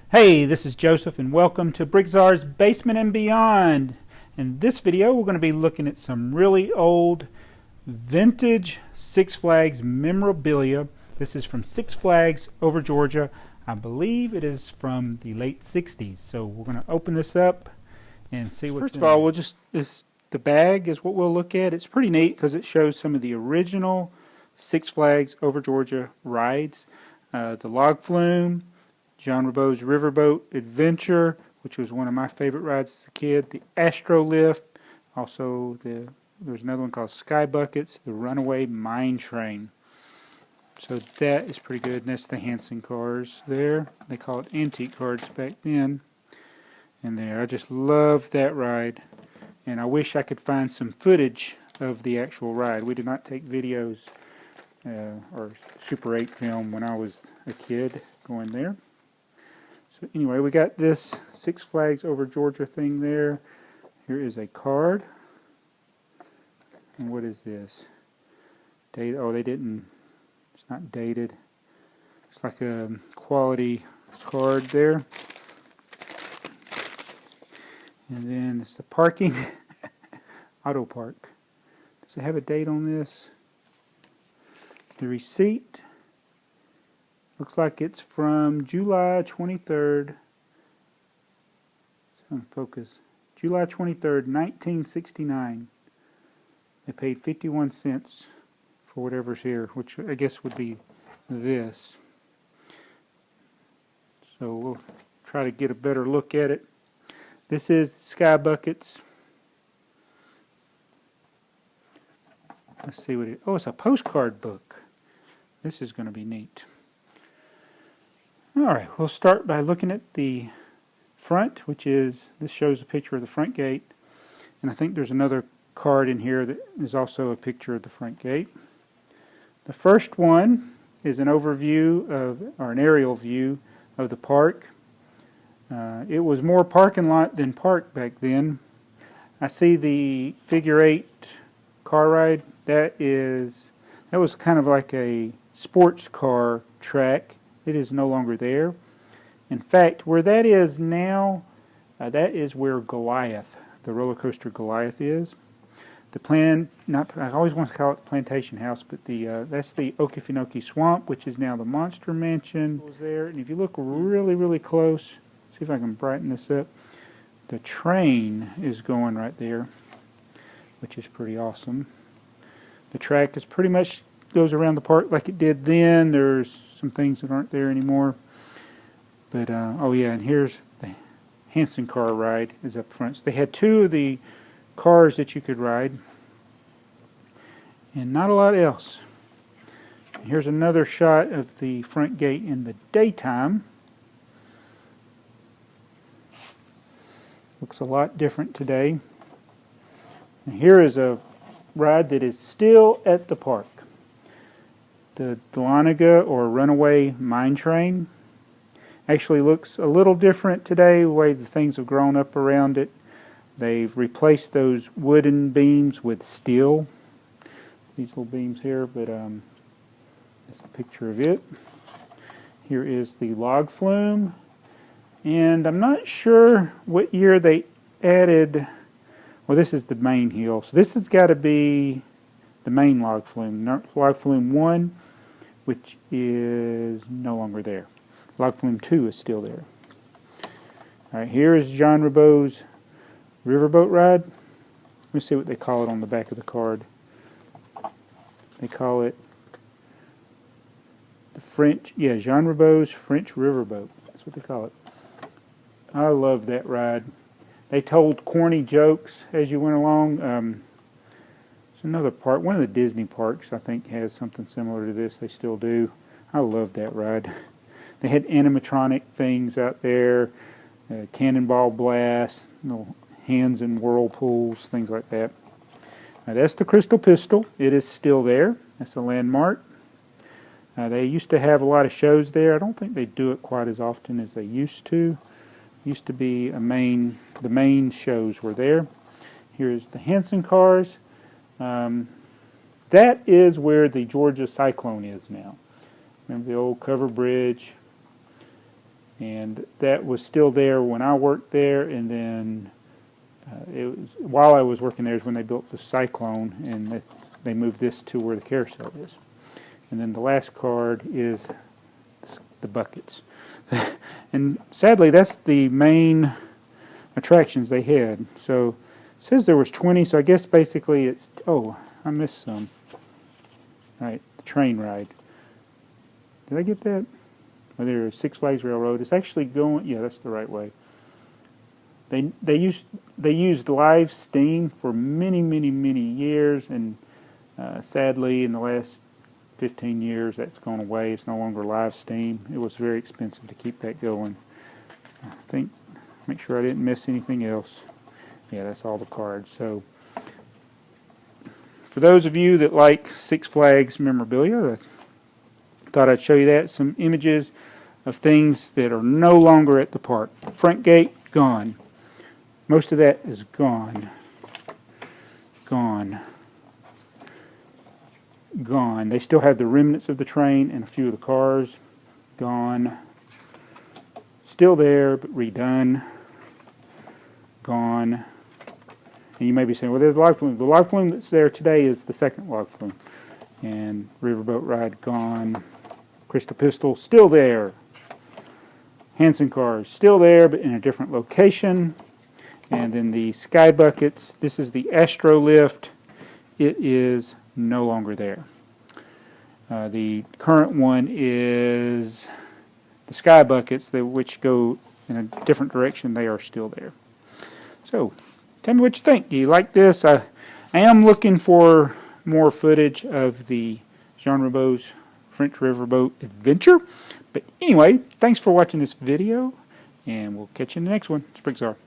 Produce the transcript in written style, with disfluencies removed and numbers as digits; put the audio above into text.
Hey, this is Joseph and welcome to Briggsar's Basement and Beyond. In this video we're going to be looking at some really old vintage Six Flags memorabilia. This is from Six Flags over Georgia. I believe it is from the late 60s. So we're going to open this up and see what's in there. First of all, the bag is what we'll look at. It's pretty neat because it shows some of the original Six Flags over Georgia rides. The log flume, John Ribault's Riverboat Adventure, which was one of my favorite rides as a kid. The Astro Lift. Also, there's another one called Sky Buckets. The Runaway Mine Train. So that is pretty good. And that's the Hanson cars there. They call it antique cards back then. And there, I just love that ride. And I wish I could find some footage of the actual ride. We did not take videos or Super 8 film when I was a kid going there. So anyway, we got this Six Flags over Georgia thing there. Here is a card. And what is this? Date? Oh, they didn't. It's not dated. It's like a quality card there. And then it's the parking. Auto park. Does it have a date on this? The receipt. Looks like it's from July 23rd. It's on focus. July 23rd, 1969. They paid 51 cents for whatever's here, which I guess would be this. So we'll try to get a better look at it. This is Sky Buckets. Let's see what it is. Oh, it's a postcard book. This is going to be neat. Alright, we'll start by looking at the front, which is, this shows a picture of the front gate. And I think there's another card in here that is also a picture of the front gate. The first one is an overview of, or an aerial view of the park. It was more parking lot than park back then. I see the figure 8 car ride. That was kind of like a sports car track. It is no longer there. In fact, where that is now, that is where Goliath, the roller coaster Goliath is. I always want to call it the Plantation House, but that's the Okefenokee Swamp, which is now the Monster Mansion. There, and if you look really, really close, see if I can brighten this up. The train is going right there, which is pretty awesome. The track is pretty much goes around the park like it did then. There's some things that aren't there anymore. But, oh yeah, and here's the Hanson Car Ride is up front. So they had two of the cars that you could ride. And not a lot else. Here's another shot of the front gate in the daytime. Looks a lot different today. And here is a ride that is still at the park. The Dahlonega or Runaway Mine Train actually looks a little different today, the way the things have grown up around it. They've replaced those wooden beams with steel. These little beams here, but that's a picture of it. Here is the log flume. And I'm not sure what year they added, well, this is the main hill. So this has got to be the main log flume. Log flume 1, which is no longer there. Log flume 2 is still there. Alright, here is John Ribault's Riverboat ride. Let me see what they call it on the back of the card. They call it the French, Jean Ribault's French Riverboat. That's what they call it. I love that ride. They told corny jokes as you went along. There's another park, one of the Disney parks I think has something similar to this. They still do. I love that ride. They had animatronic things out there, cannonball blast, little hands in whirlpools, things like that. Now that's the Crystal Pistol. It is still there. That's a landmark. They used to have a lot of shows there. I don't think they do it quite as often as they used to. Used to be the main shows were there. Here is the Hanson cars. That is where the Georgia Cyclone is now. Remember the old cover bridge? And that was still there when I worked there, and then while I was working there is when they built the Cyclone, and they moved this to where the carousel is. And then the last card is the buckets. And sadly, that's the main attractions they had. So it says there was 20, so I guess basically it's, oh, I missed some. Right, the train ride. Did I get that? Well, there's Six Flags Railroad. It's actually going, yeah, that's the right way. They used live steam for many years, and sadly in the last 15 years that's gone away. It's no longer live steam. It was very expensive to keep that going. I think, make sure I didn't miss anything else. Yeah, that's all the cards. So for those of you that like Six Flags memorabilia, I thought I'd show you that. Some images of things that are no longer at the park. Front gate, gone. Most of that is gone. Gone. Gone. They still have the remnants of the train and a few of the cars. Gone. Still there, but redone. Gone. And you may be saying, well, there's the log flume. The log flume that's there today is the second log flume. And Riverboat ride, gone. Crystal Pistol, still there. Hanson Cars, still there, but in a different location. And then the Sky Buckets, this is the Astro Lift. It is no longer there. The current one is the Sky Buckets, which go in a different direction. They are still there. So, tell me what you think. Do you like this? I am looking for more footage of the Jean Ribault's French Riverboat adventure. But anyway, thanks for watching this video, and we'll catch you in the next one. Sprigsar.